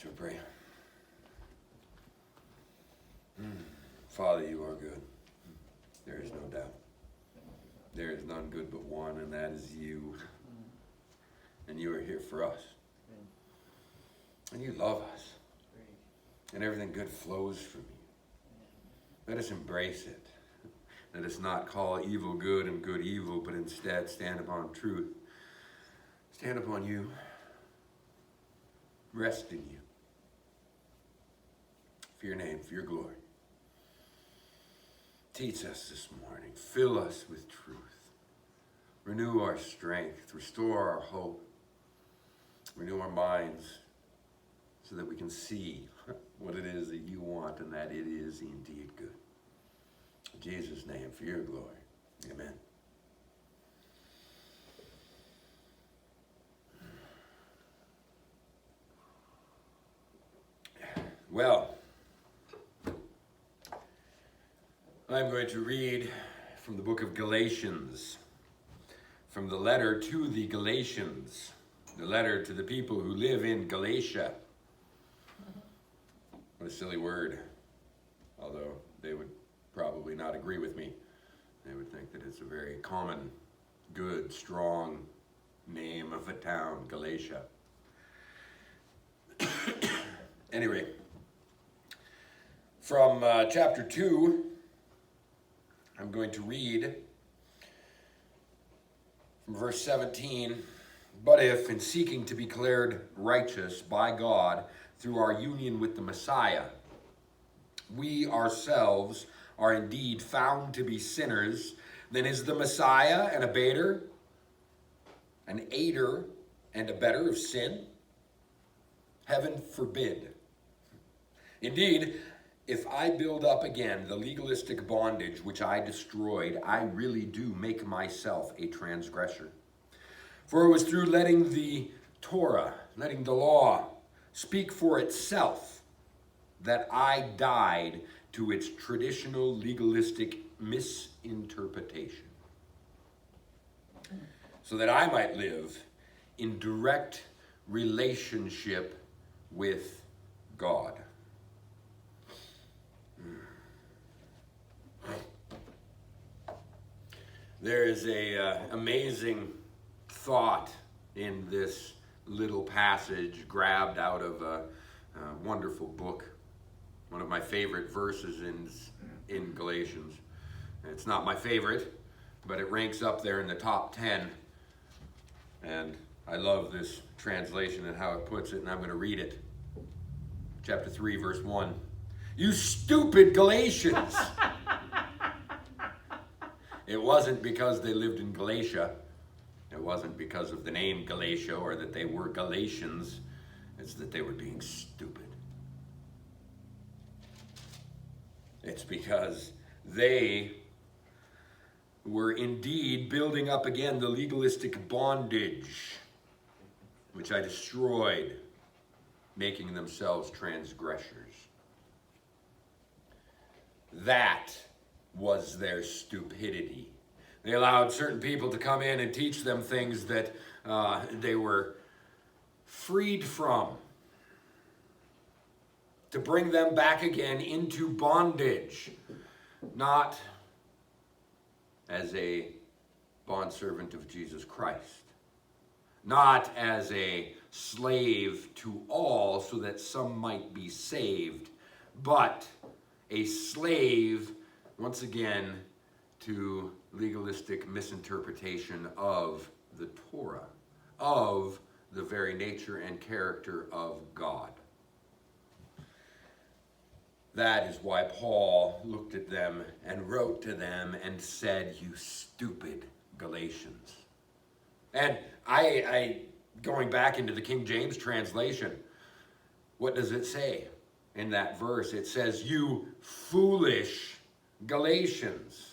Shall we pray? Father, you are good. There is no doubt. There is none good but one, and that is you. And you are here for us. And you love us. And everything good flows from you. Let us embrace it. Let us not call evil good and good evil, but instead stand upon truth. Stand upon you. Rest in you. For your name, for your glory. Teach us this morning. Fill us with truth. Renew our strength. Restore our hope. Renew our minds so that we can see what it is that you want and that it is indeed good. In Jesus' name, for your glory. Amen. Well, I'm going to read from the book of Galatians, from the letter to the Galatians, the letter to the people who live in Galatia. What a silly word, although they would probably not agree with me. They would think that it's a very common, good, strong name of a town, Galatia. Anyway, from chapter 2, I'm going to read from verse 17. But if, in seeking to be declared righteous by God through our union with the Messiah, we ourselves are indeed found to be sinners, then is the Messiah an abater, an aider, and abetter of sin? Heaven forbid. Indeed, if I build up again the legalistic bondage which I destroyed, I really do make myself a transgressor. For it was through letting the Torah, letting the law, speak for itself that I died to its traditional legalistic misinterpretation, so that I might live in direct relationship with God. There is a amazing thought in this little passage grabbed out of a wonderful book. One of my favorite verses in Galatians. It's not my favorite, but it ranks up there in the top 10. And I love this translation and how it puts it, and I'm going to read it. Chapter 3, verse 1. You stupid Galatians! It wasn't because they lived in Galatia. It wasn't because of the name Galatia or that they were Galatians. It's that they were being stupid. It's because they were indeed building up again the legalistic bondage, which I destroyed, making themselves transgressors. That was their stupidity. They allowed certain people to come in and teach them things that they were freed from, to bring them back again into bondage, not as a bondservant of Jesus Christ, not as a slave to all so that some might be saved, but a slave, once again, to legalistic misinterpretation of the Torah, of the very nature and character of God. That is why Paul looked at them and wrote to them and said, you stupid Galatians. And I going back into the King James translation, what does it say in that verse? It says, you foolish Galatians.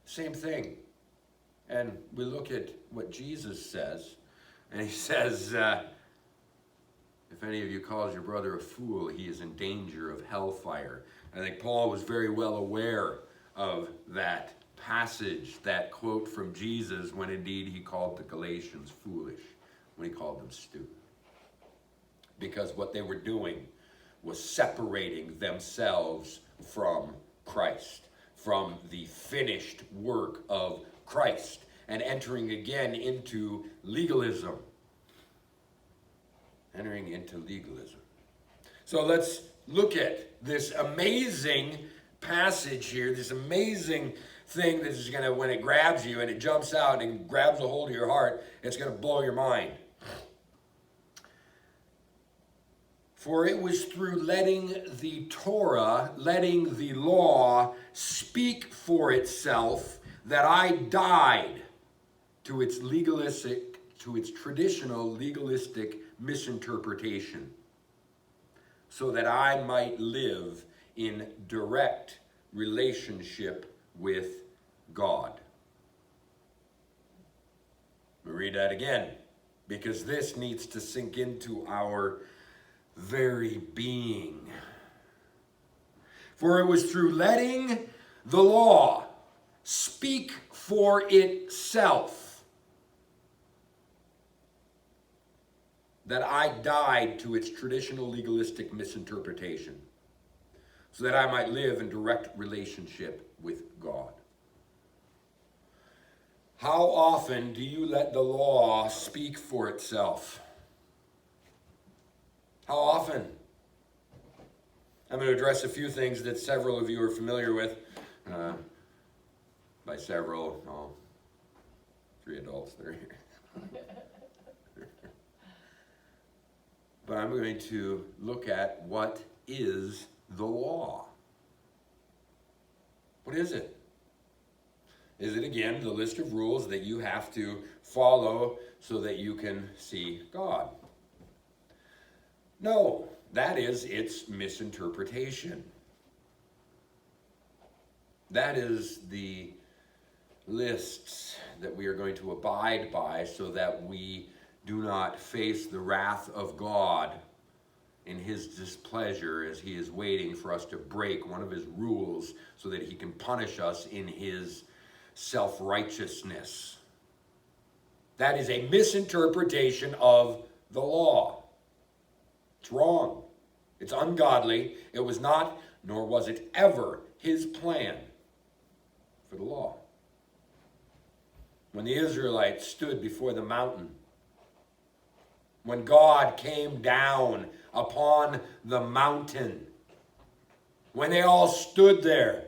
Same thing. And we look at what Jesus says, and he says, if any of you calls your brother a fool, he is in danger of hellfire. I think Paul was very well aware of that passage, that quote from Jesus, when indeed he called the Galatians foolish, when he called them stupid. because what they were doing was separating themselves from Christ, from the finished work of Christ, and entering again into legalism. Entering into legalism. So let's look at this amazing passage here, this amazing thing that is going to, when it grabs you and it jumps out and grabs a hold of your heart, it's going to blow your mind. For it was through letting the Torah, letting the law speak for itself, that I died to its legalistic, to its traditional legalistic misinterpretation, so that I might live in direct relationship with God. Let me read that again, because this needs to sink into our very being. For it was through letting the law speak for itself that I died to its traditional legalistic misinterpretation, so that I might live in direct relationship with God. How often do you let the law speak for itself? How often? I'm going to address a few things that several of you are familiar with. By several, 3 adults that are here. But I'm going to look at what is the law. What is it? Is it, again, the list of rules that you have to follow so that you can see God? No, that is its misinterpretation. That is the lists that we are going to abide by so that we do not face the wrath of God in his displeasure as he is waiting for us to break one of his rules so that he can punish us in his self-righteousness. That is a misinterpretation of the law. It's wrong. It's ungodly. It was not, nor was it ever, his plan for the law. When the Israelites stood before the mountain, when God came down upon the mountain, when they all stood there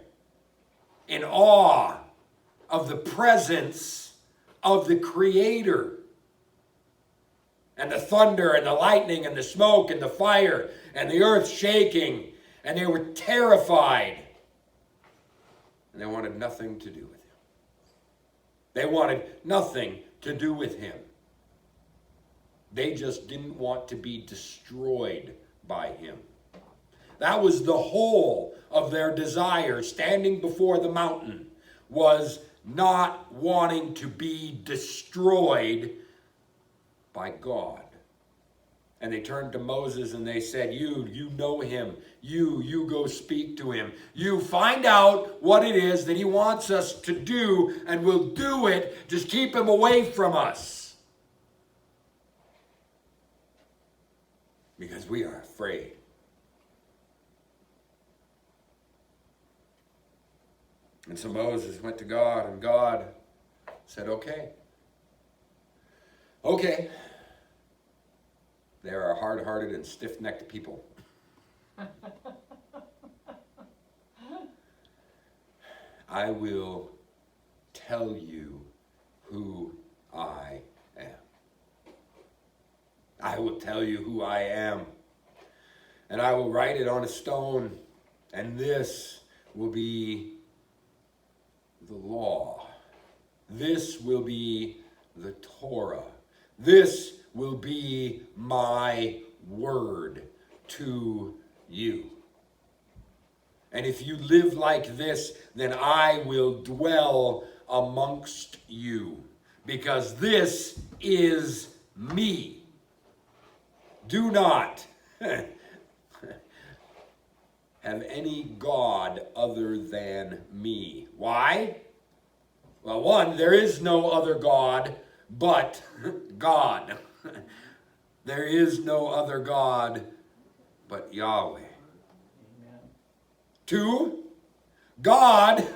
in awe of the presence of the Creator, and the thunder and the lightning and the smoke and the fire and the earth shaking, and they were terrified, and they wanted nothing to do with him. They wanted nothing to do with him. They just didn't want to be destroyed by him. That was the whole of their desire standing before the mountain, was not wanting to be destroyed by God. And they turned to Moses and they said, you know him. You go speak to him. You find out what it is that he wants us to do, and we'll do it. Just keep him away from us, because we are afraid. And so Moses went to God, and God said, okay. They are a hard-hearted and stiff-necked people. I will tell you who I am. I will tell you who I am. And I will write it on a stone, and this will be the law. This will be the Torah. This will be my word to you. And if you live like this, then I will dwell amongst you, because this is me. Do not have any God other than me. Why? Well, one, there is no other God but God. There is no other God but Yahweh. Amen. 2, God,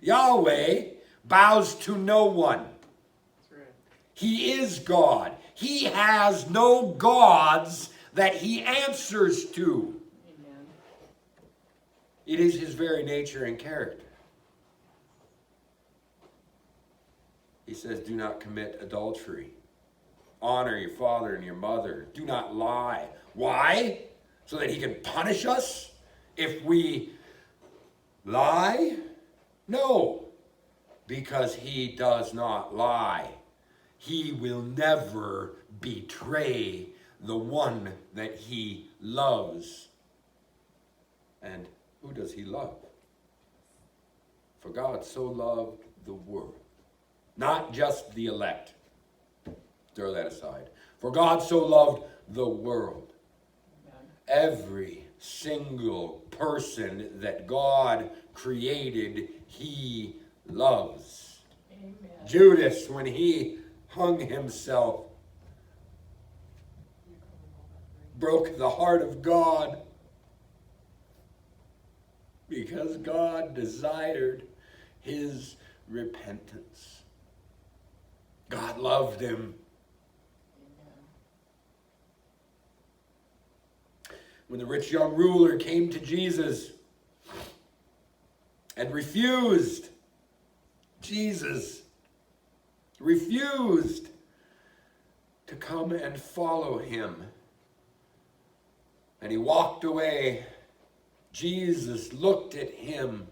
Yahweh, bows to no one. That's right. He is God. He has no gods that he answers to. Amen. It is his very nature and character. He says, do not commit adultery. Honor your father and your mother. Do not lie. Why? So that he can punish us if we lie? No, because he does not lie. He will never betray the one that he loves. And who does he love? For God so loved the world. Not just the elect. Throw that aside. For God so loved the world. Amen. Every single person that God created, he loves. Amen. Judas, when he hung himself, broke the heart of God because God desired his repentance. God loved him. Amen. When the rich young ruler came to Jesus and refused, Jesus refused to come and follow him. And he walked away. Jesus looked at him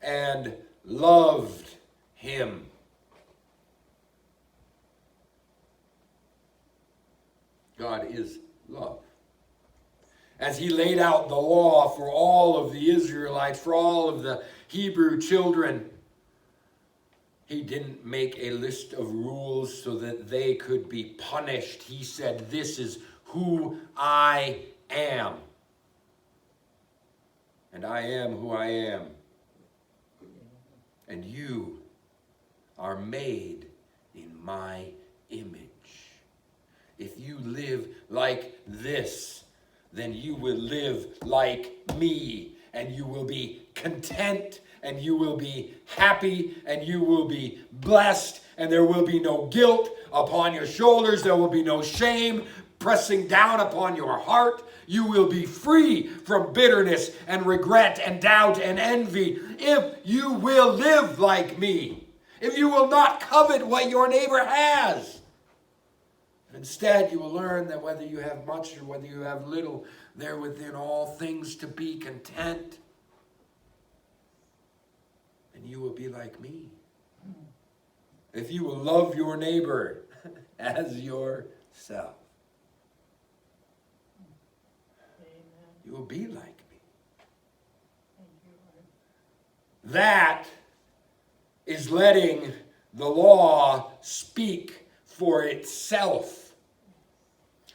and loved him. God is love. As he laid out the law for all of the Israelites, for all of the Hebrew children, he didn't make a list of rules so that they could be punished. He said, this is who I am. And I am who I am. And you are made in my image. If you live like this, then you will live like me, and you will be content, and you will be happy, and you will be blessed, and there will be no guilt upon your shoulders. There will be no shame pressing down upon your heart. You will be free from bitterness and regret and doubt and envy if you will live like me, if you will not covet what your neighbor has. Instead, you will learn that whether you have much or whether you have little, there within all things to be content. And you will be like me. If you will love your neighbor as yourself, Amen. you will be like me. Thank you, Lord. That is letting the law speak for itself.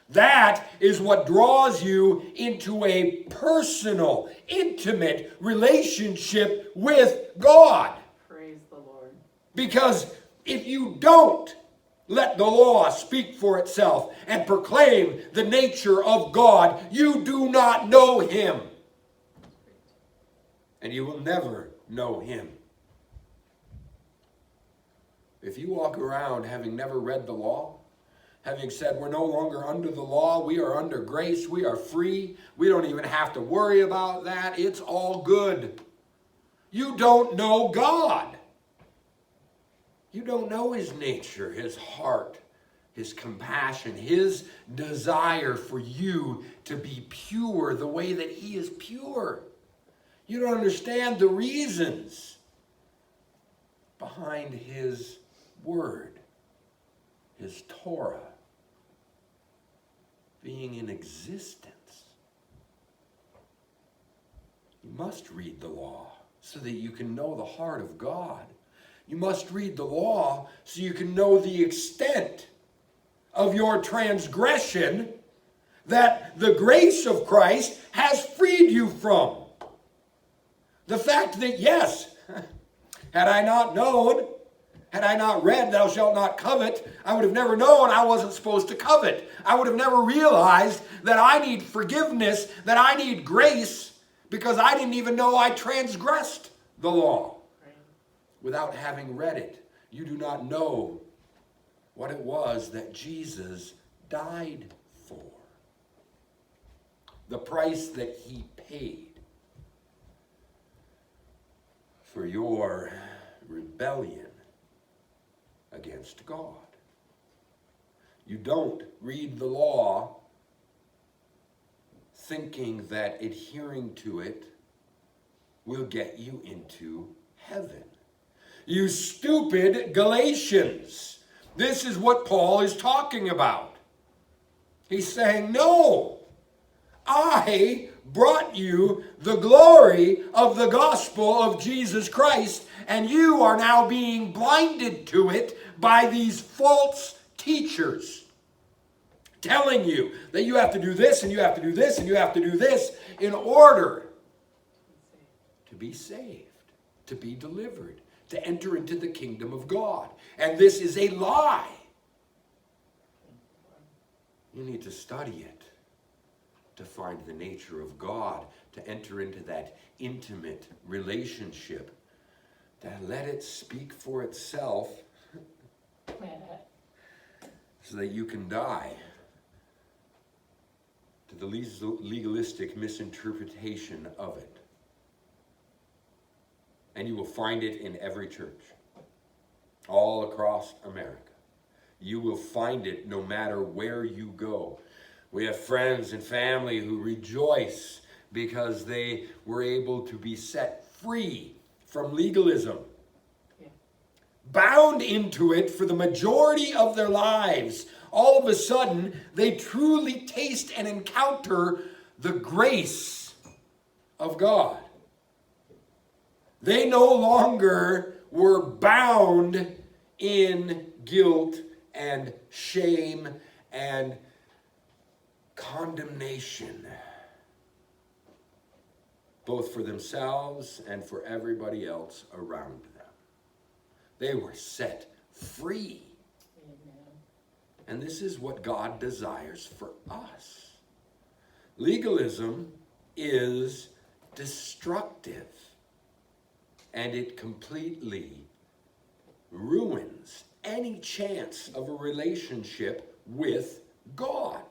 That is what draws you into a personal, intimate relationship with God. Praise the Lord. Because if you don't let the law speak for itself and proclaim the nature of God, you do not know him. And you will never know him. If you walk around having never read the law, having said we're no longer under the law, we are under grace, we are free, we don't even have to worry about that, it's all good. You don't know God. You don't know his nature, his heart, his compassion, his desire for you to be pure the way that he is pure. You don't understand the reasons behind his word, his Torah, being in existence. You must read the law so that you can know the heart of God. You must read the law so you can know the extent of your transgression that the grace of Christ has freed you from. The fact that, yes, had I not known Had I not read, thou shalt not covet, I would have never known I wasn't supposed to covet. I would have never realized that I need forgiveness, that I need grace, because I didn't even know I transgressed the law without having read it. You do not know what it was that Jesus died for. The price that he paid for your rebellion against God. You don't read the law thinking that adhering to it will get you into heaven. You stupid Galatians. This is what Paul is talking about. He's saying, no, I brought you the glory of the gospel of Jesus Christ, and you are now being blinded to it by these false teachers telling you that you have to do this and you have to do this and you have to do this in order to be saved, to be delivered, to enter into the kingdom of God. And this is a lie. You need to study it to find the nature of God, to enter into that intimate relationship, to let it speak for itself so that you can die to the legalistic misinterpretation of it. And you will find it in every church, all across America. You will find it no matter where you go. We have friends and family who rejoice because they were able to be set free from legalism, bound into it for the majority of their lives. All of a sudden, they truly taste and encounter the grace of God. They no longer were bound in guilt and shame and condemnation, both for themselves and for everybody else around them. They were set free. Amen. And this is what God desires for us. Legalism is destructive, and it completely ruins any chance of a relationship with God.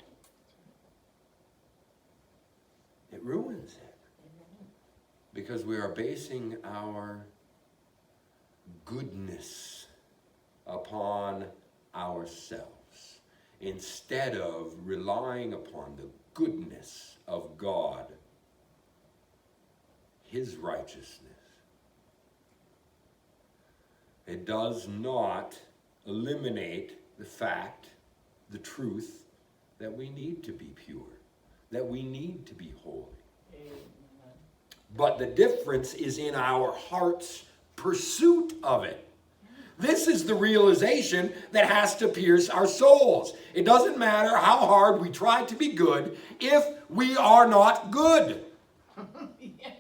It ruins it. Because we are basing our goodness upon ourselves instead of relying upon the goodness of God, His righteousness. It does not eliminate the fact, the truth, that we need to be pure, that we need to be holy. Amen. But the difference is in our heart's pursuit of it. This is the realization that has to pierce our souls. It doesn't matter how hard we try to be good if we are not good. Yeah.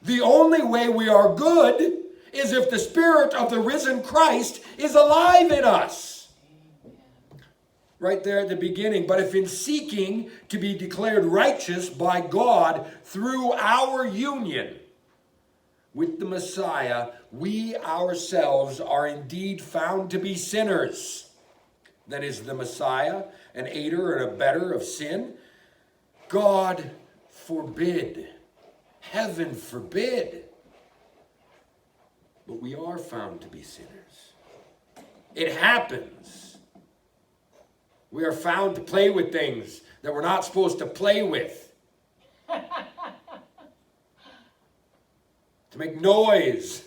The only way we are good is if the Spirit of the risen Christ is alive in us. Amen. Right there at the beginning. But if in seeking to be declared righteous by God through our union with the Messiah, we ourselves are indeed found to be sinners, then is the Messiah an aider and abetter of sin? God forbid. Heaven forbid. But we are found to be sinners. It happens. We are found to play with things that we're not supposed to play with. To make noise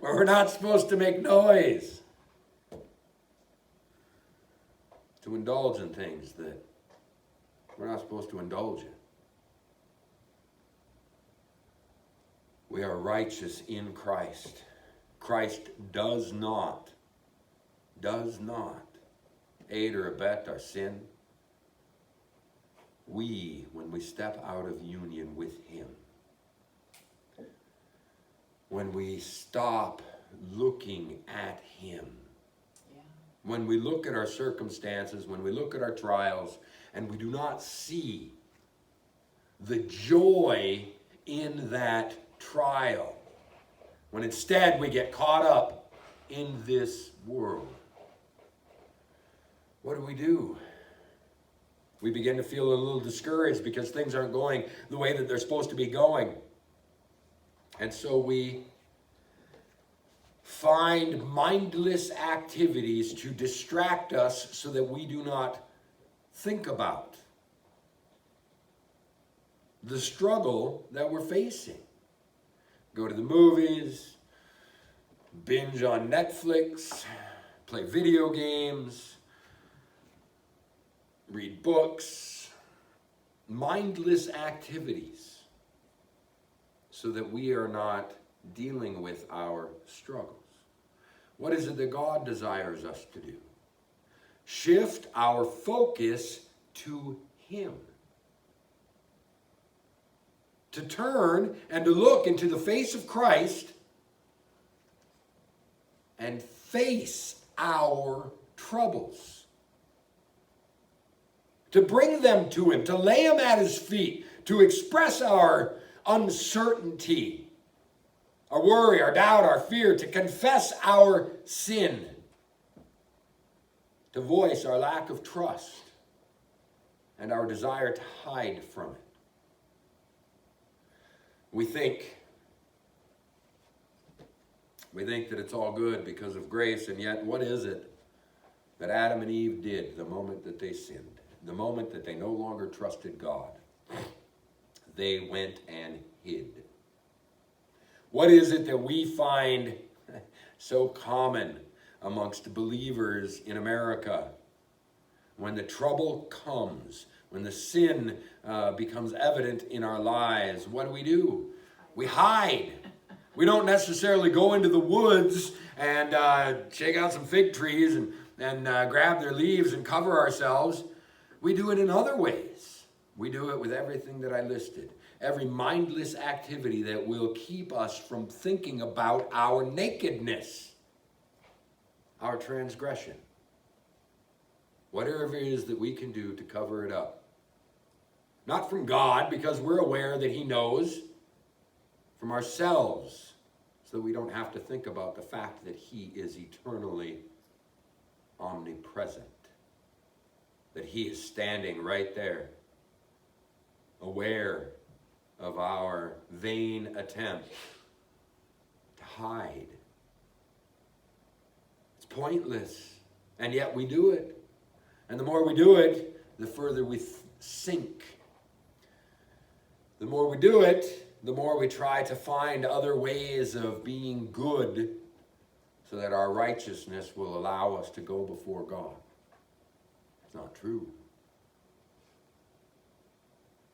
where we're not supposed to make noise. To indulge in things that we're not supposed to indulge in. We are righteous in Christ. Christ does not aid or abet our sin. We, when we step out of union with Him, when we stop looking at Him. Yeah. When we look at our circumstances, when we look at our trials, and we do not see the joy in that trial, when instead we get caught up in this world, what do? We begin to feel a little discouraged because things aren't going the way that they're supposed to be going. And so we find mindless activities to distract us so that we do not think about the struggle that we're facing. Go to the movies, binge on Netflix, play video games, read books, mindless activities, so that we are not dealing with our struggles. What is it that God desires us to do? Shift our focus to Him. To turn and to look into the face of Christ and face our troubles. To bring them to Him, to lay them at His feet, to express our uncertainty, our worry, our doubt, our fear, to confess our sin, to voice our lack of trust and our desire to hide from it. We think that it's all good because of grace, and yet what is it that Adam and Eve did the moment that they sinned? The moment that they no longer trusted God? They went and hid. What is it that we find so common amongst believers in America? When the trouble comes, when the sin becomes evident in our lives, what do? We hide. We don't necessarily go into the woods and shake out some fig trees and grab their leaves and cover ourselves. We do it in other ways. We do it with everything that I listed. Every mindless activity that will keep us from thinking about our nakedness, our transgression. Whatever it is that we can do to cover it up. Not from God, because we're aware that He knows. From ourselves, so that we don't have to think about the fact that He is eternally omnipresent. That He is standing right there, aware of our vain attempt to hide. It's pointless, and yet we do it. And the more we do it, the further we sink. The more we do it, the more we try to find other ways of being good so that our righteousness will allow us to go before God. It's not true.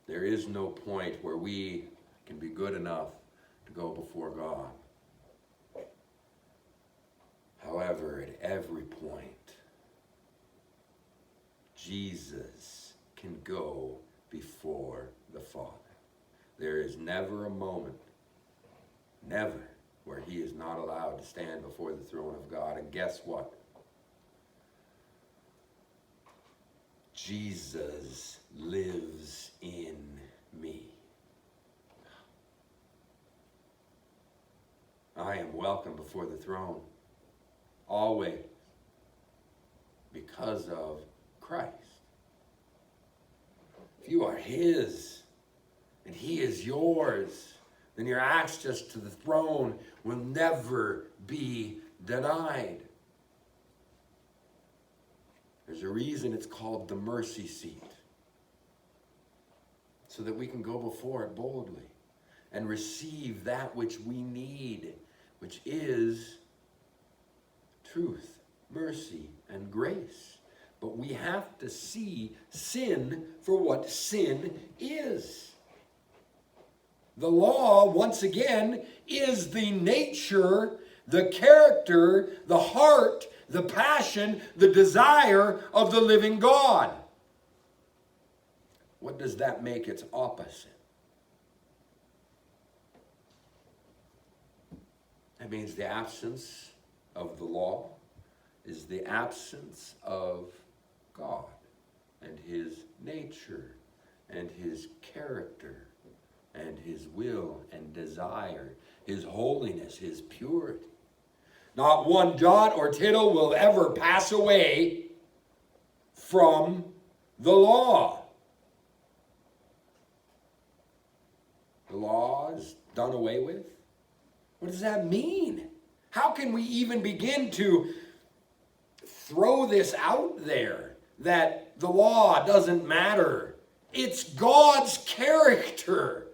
There is no point where we can be good enough to go before God. However, at every point, Jesus can go before the Father. There is never a moment, never, where He is not allowed to stand before the throne of God. And guess what? Jesus lives in me. I am welcome before the throne, always, because of Christ. If you are His, and He is yours, then your access to the throne will never be denied. There's a reason it's called the mercy seat, so that we can go before it boldly and receive that which we need, which is truth, mercy, and grace. But we have to see sin for what sin is. The law, once again, is the nature, the character, the heart, the passion, the desire of the living God. What does that make its opposite? That means the absence of the law is the absence of God and his nature and his character and his will and desire, his holiness, his purity. Not one jot or tittle will ever pass away from the law. The law is done away with? What does that mean? How can we even begin to throw this out there that the law doesn't matter? It's God's character.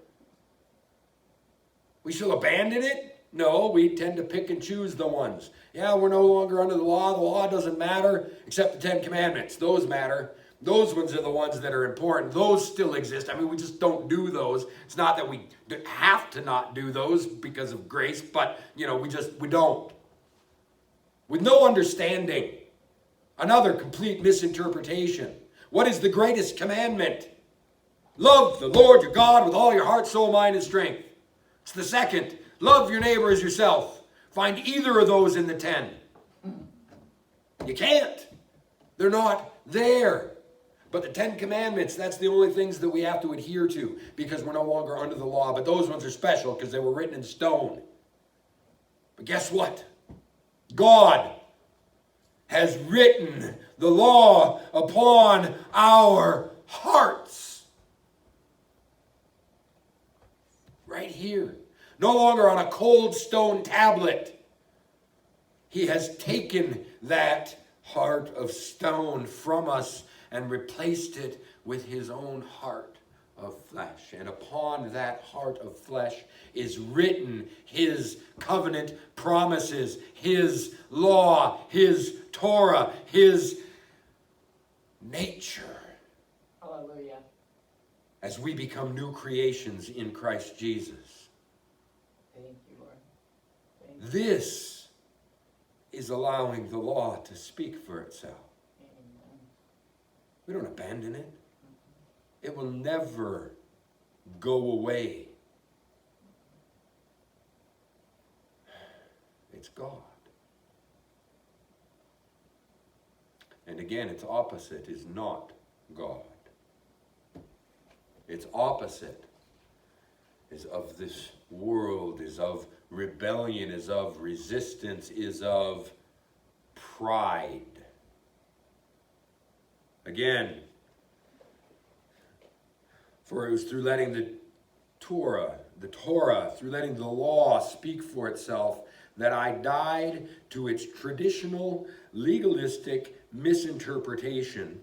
We shall abandon it? No, we tend to pick and choose the ones. Yeah, we're no longer under the law. The law doesn't matter except the 10 Commandments. Those matter. Those ones are the ones that are important. Those still exist. I mean, we just don't do those. It's not that we have to not do those because of grace, but, we don't. With no understanding. Another complete misinterpretation. What is the greatest commandment? Love the Lord your God with all your heart, soul, mind, and strength. It's the second. Love your neighbor as yourself. Find either of those in the 10. You can't. They're not there. But the 10 Commandments, that's the only things that we have to adhere to because we're no longer under the law. But those ones are special because they were written in stone. But guess what? God has written the law upon our hearts. Right here. No longer on a cold stone tablet. He has taken that heart of stone from us and replaced it with his own heart of flesh. And upon that heart of flesh is written his covenant promises, his law, his Torah, his nature. Hallelujah. As we become new creations in Christ Jesus. Thank you, Lord. Thank you. This is allowing the law to speak for itself. Amen. We don't abandon it. It will never go away. It's God. And again, its opposite is not God. Its opposite is of this world, is of rebellion, is of resistance, is of pride. Again, for it was through letting the Torah, through letting the law speak for itself, that I died to its traditional, legalistic misinterpretation,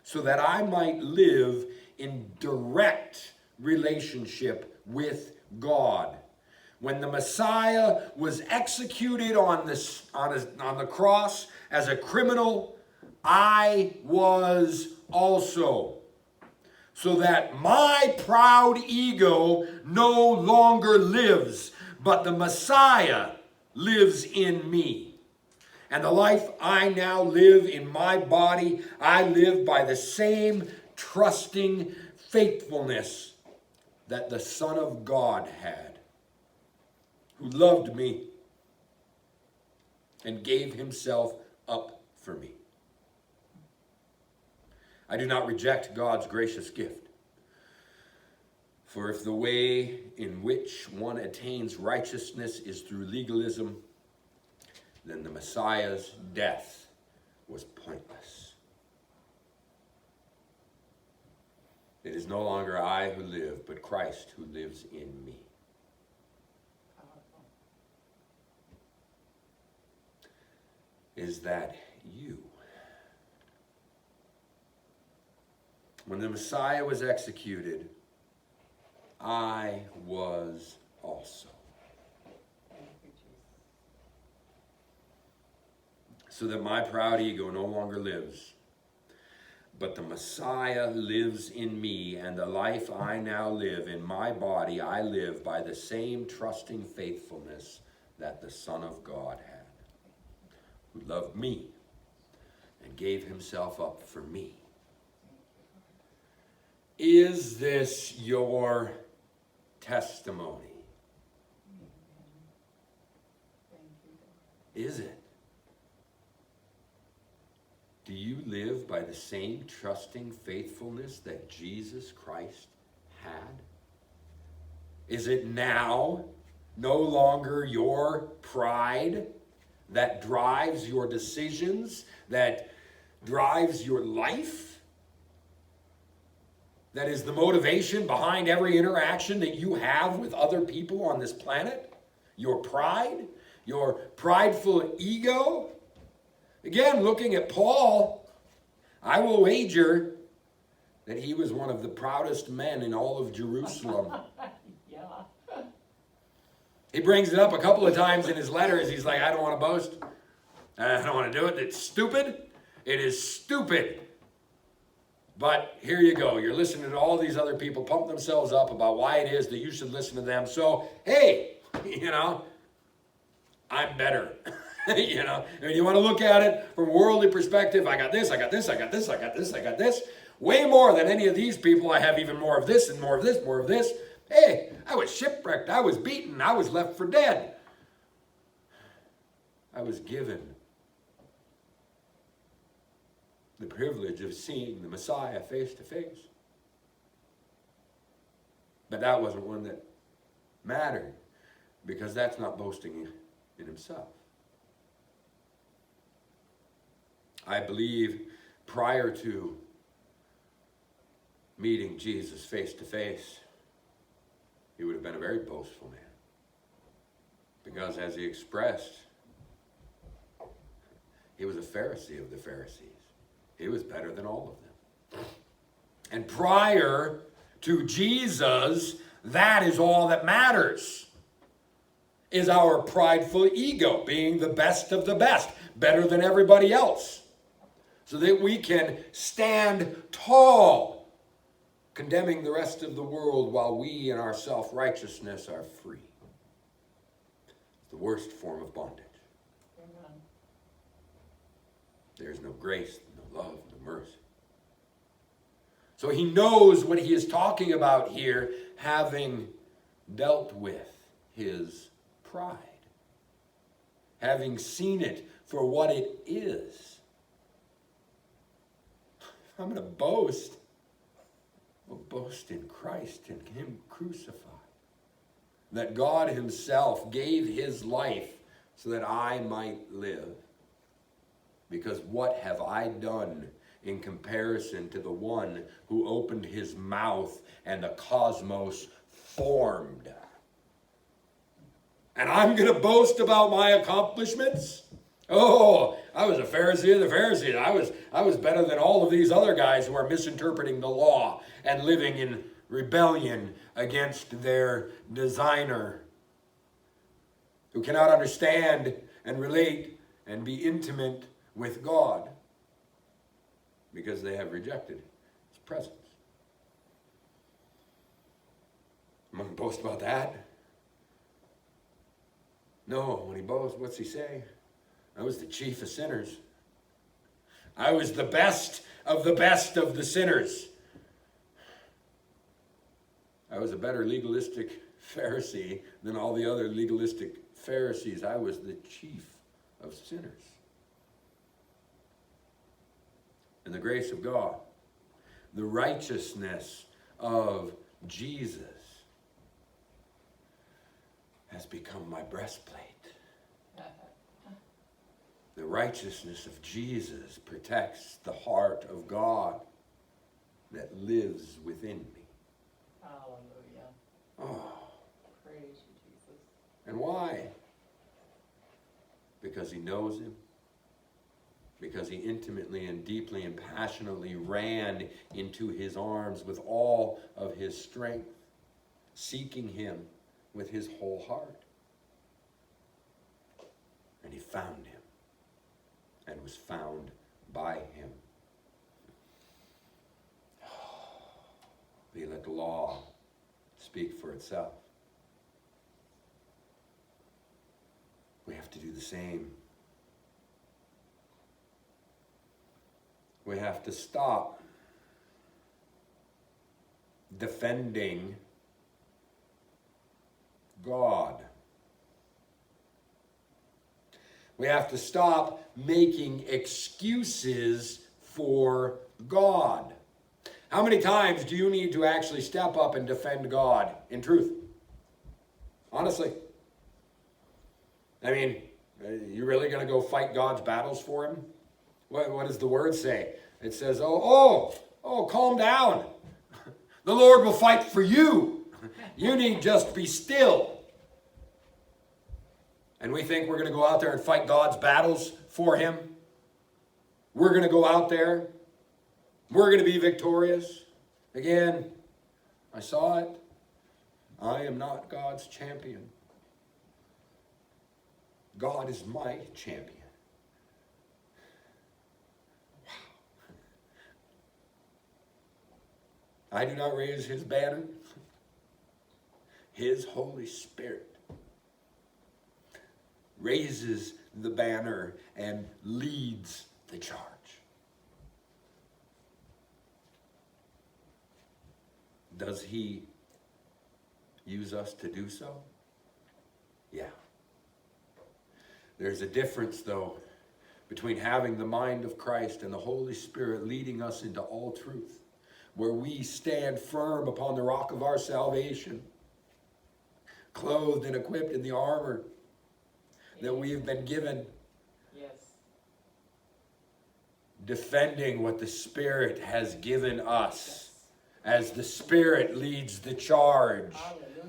so that I might live in direct relationship with God. When the Messiah was executed on the cross as a criminal, I was also. So that my proud ego no longer lives, but the Messiah lives in me. And the life I now live in my body, I live by the same trusting faithfulness that the Son of God had, who loved me and gave himself up for me. I do not reject God's gracious gift. For if the way in which one attains righteousness is through legalism, then the Messiah's death was pointless. It is no longer I who live, but Christ who lives in me. Powerful. Is that you? When the Messiah was executed, I was also. Thank you, Jesus. So that my proud ego no longer lives, but the Messiah lives in me, and the life I now live in my body, I live by the same trusting faithfulness that the Son of God had, who loved me and gave himself up for me. Is this your testimony? Is it? Do you live by the same trusting faithfulness that Jesus Christ had? Is it now no longer your pride that drives your decisions, that drives your life, that is the motivation behind every interaction that you have with other people on this planet? Your pride, your prideful ego? Again, looking at Paul, I will wager that he was one of the proudest men in all of Jerusalem. Yeah. He brings it up a couple of times in his letters. He's like, I don't want to boast. I don't want to do it. It's stupid. It is stupid. But here you go. You're listening to all these other people pump themselves up about why it is that you should listen to them. So, hey, I'm better. And you want to look at it from a worldly perspective. I got this, I got this, I got this, I got this, I got this. Way more than any of these people. I have even more of this and more of this, more of this. Hey, I was shipwrecked. I was beaten. I was left for dead. I was given the privilege of seeing the Messiah face to face. But that wasn't one that mattered, because that's not boasting in himself. I believe prior to meeting Jesus face to face, he would have been a very boastful man. Because as he expressed, he was a Pharisee of the Pharisees. He was better than all of them. And prior to Jesus, that is all that matters. Is our prideful ego being the best of the best, better than everybody else, so that we can stand tall, condemning the rest of the world while we in our self-righteousness are free. It's the worst form of bondage. Amen. There's no grace, no love, no mercy. So he knows what he is talking about here, having dealt with his pride, having seen it for what it is. If I'm going to boast, I'll boast in Christ and him crucified. That God himself gave his life so that I might live. Because what have I done in comparison to the one who opened his mouth and the cosmos formed? And I'm going to boast about my accomplishments? Oh, I was a Pharisee of the Pharisees. I was better than all of these other guys who are misinterpreting the law and living in rebellion against their designer, who cannot understand and relate and be intimate with God because they have rejected his presence. I'm going to boast about that? No, when he boasts, what's he say? I was the chief of sinners. I was the best of the sinners. I was a better legalistic Pharisee than all the other legalistic Pharisees. I was the chief of sinners. And the grace of God, the righteousness of Jesus has become my breastplate. The righteousness of Jesus protects the heart of God that lives within me. Hallelujah. Oh. Praise you, Jesus. And why? Because he knows him. Because he intimately and deeply and passionately ran into his arms with all of his strength, seeking him with his whole heart. And he found him and was found by him. We let the law speak for itself. We have to do the same. We have to stop defending God. We have to stop making excuses for God. How many times do you need to actually step up and defend God in truth? Honestly. I mean, you really going to go fight God's battles for him? What does the word say? It says, oh, calm down. The Lord will fight for you. You need just be still. And we think we're going to go out there and fight God's battles for him. We're going to go out there. We're going to be victorious. Again, I saw it. I am not God's champion. God is my champion. Wow. I do not raise his banner. His Holy Spirit raises the banner and leads the charge. Does he use us to do so? Yeah. There's a difference, though, between having the mind of Christ and the Holy Spirit leading us into all truth, where we stand firm upon the rock of our salvation, clothed and equipped in the armor that we have been given. Yes. Defending what the Spirit has given us as the Spirit leads the charge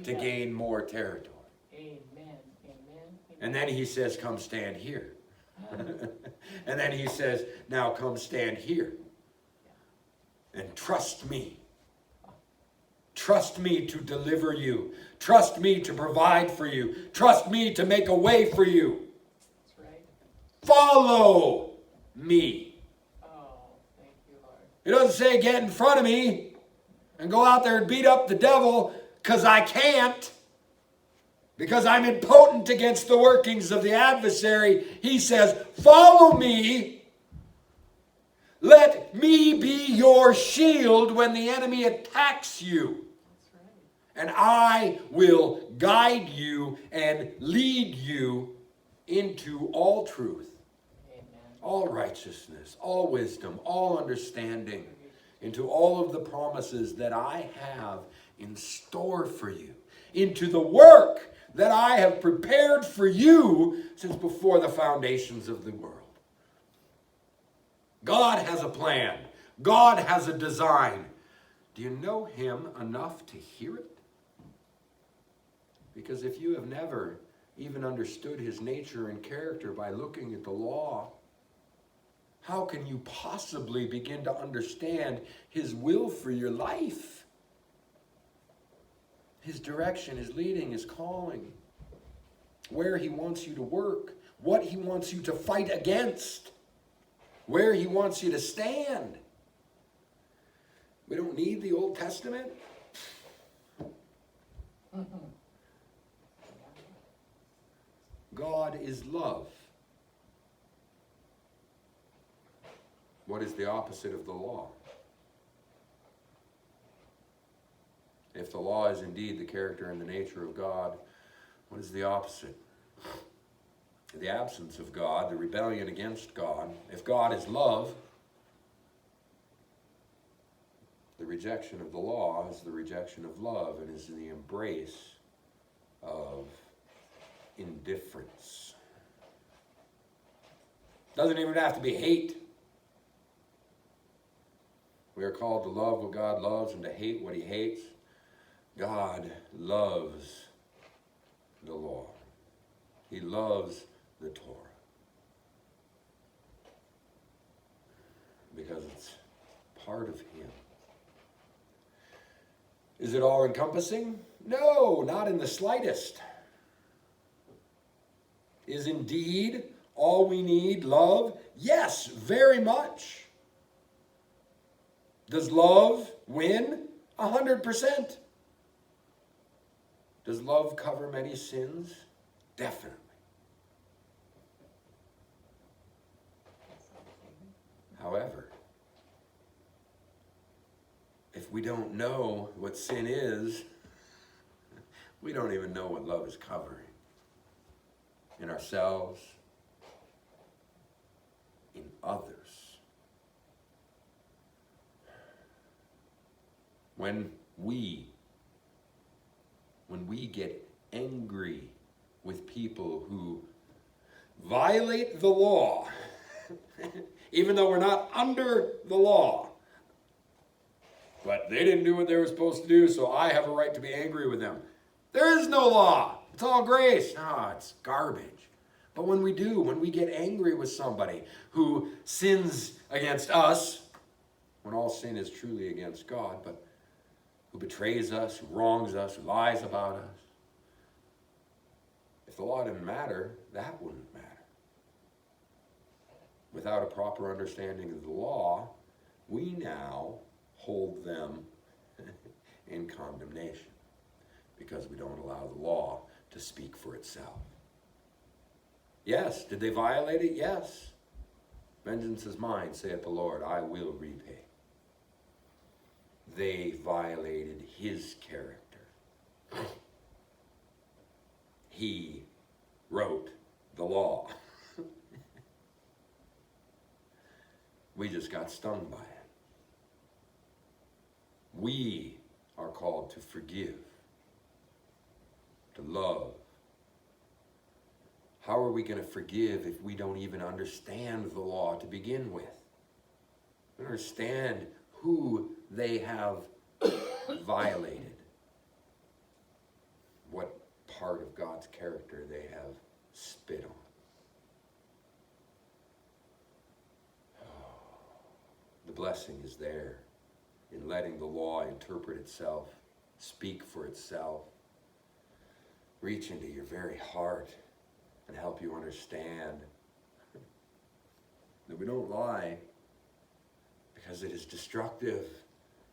to gain more territory. Amen. And then he says, come stand here. And then he says, now come stand here. And trust me. Trust me to deliver you. Trust me to provide for you. Trust me to make a way for you. That's right. Follow me. Oh, thank you, Lord. It doesn't say get in front of me and go out there and beat up the devil, because I can't. Because I'm impotent against the workings of the adversary. He says, follow me. Let me be your shield when the enemy attacks you. That's right. And I will guide you and lead you into all truth, Amen. all righteousness, all wisdom, all understanding, into all of the promises that I have in store for you, into the work that I have prepared for you since before the foundations of the world. God has a plan. God has a design. Do you know him enough to hear it? Because if you have never even understood his nature and character by looking at the law, how can you possibly begin to understand his will for your life? His direction, his leading, his calling, where he wants you to work, what he wants you to fight against, where he wants you to stand. We don't need the Old Testament. God is love. What is the opposite of the law? If the law is indeed the character and the nature of God, what is the opposite? The absence of God, the rebellion against God. If God is love, the rejection of the law is the rejection of love and is the embrace of indifference. Doesn't even have to be hate. We are called to love what God loves and to hate what he hates. God loves the law. He loves the Torah. Because it's part of him. Is it all encompassing? No, not in the slightest. Is indeed all we need love? Yes, very much. Does love win? 100%. Does love cover many sins? Definitely. However, if we don't know what sin is, we don't even know what love is covering in ourselves, others. When we get angry with people who violate the law, even though we're not under the law, but they didn't do what they were supposed to do, so I have a right to be angry with them. There is no law. It's all grace. No, it's garbage. But when we get angry with somebody who sins against us, when all sin is truly against God, but who betrays us, who wrongs us, who lies about us, if the law didn't matter, that wouldn't matter. Without a proper understanding of the law, we now hold them in condemnation because we don't allow the law to speak for itself. Yes, did they violate it? Yes. Vengeance is mine, saith the Lord, I will repay. They violated his character. He wrote the law. We just got stung by it. We are called to forgive, to love. How are we going to forgive if we don't even understand the law to begin with? We understand who they have violated, what part of God's character they have spit on. The blessing is there in letting the law interpret itself, speak for itself, reach into your very heart and help you understand that we don't lie because it is destructive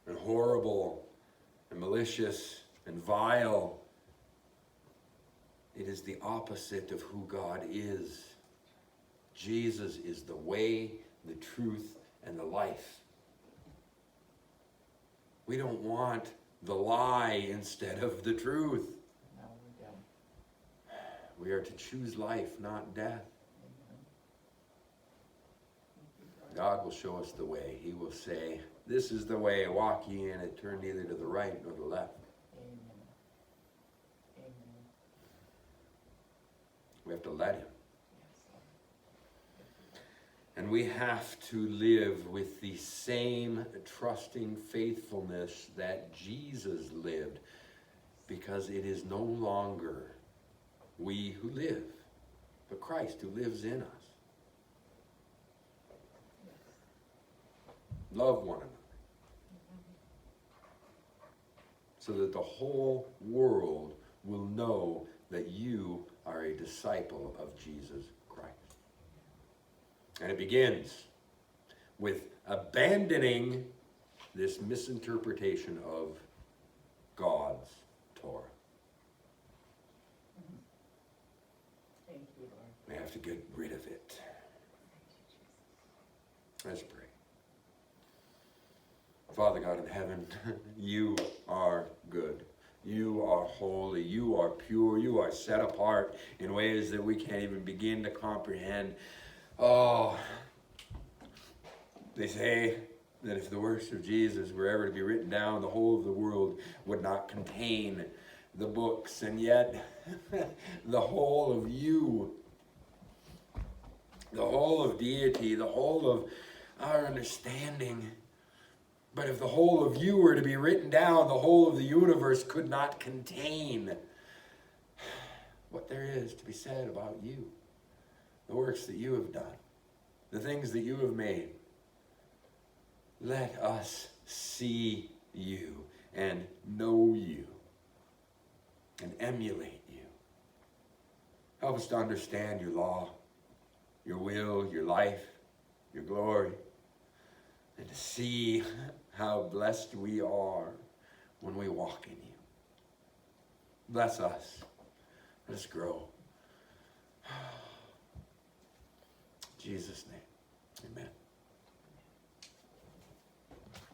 and horrible and malicious and vile. It is the opposite of who God is. Jesus is the way, the truth, and the life. We don't want the lie instead of the truth. No, we don't. We are to choose life, not death. God will show us the way. He will say, this is the way, walk ye in it, turn neither to the right nor the left. Amen. Amen. We have to let him. Yes, Lord. And we have to live with the same trusting faithfulness that Jesus lived, because it is no longer we who live, but Christ who lives in us. Love one another, so that the whole world will know that you are a disciple of Jesus Christ. And it begins with abandoning this misinterpretation of God's Torah. Thank you, Lord. We have to get rid of it. Let's pray. Father God in heaven, you are good. You are holy. You are pure. You are set apart in ways that we can't even begin to comprehend. Oh, they say that if the works of Jesus were ever to be written down, the whole of the world would not contain the books. And yet, the whole of you, the whole of deity, the whole of our understanding. But if the whole of you were to be written down, the whole of the universe could not contain what there is to be said about you. The works that you have done, the things that you have made. Let us see you and know you and emulate you. Help us to understand your law, your will, your life, your glory, and to see how blessed we are when we walk in you. Bless us. Let us grow. In Jesus' name, amen.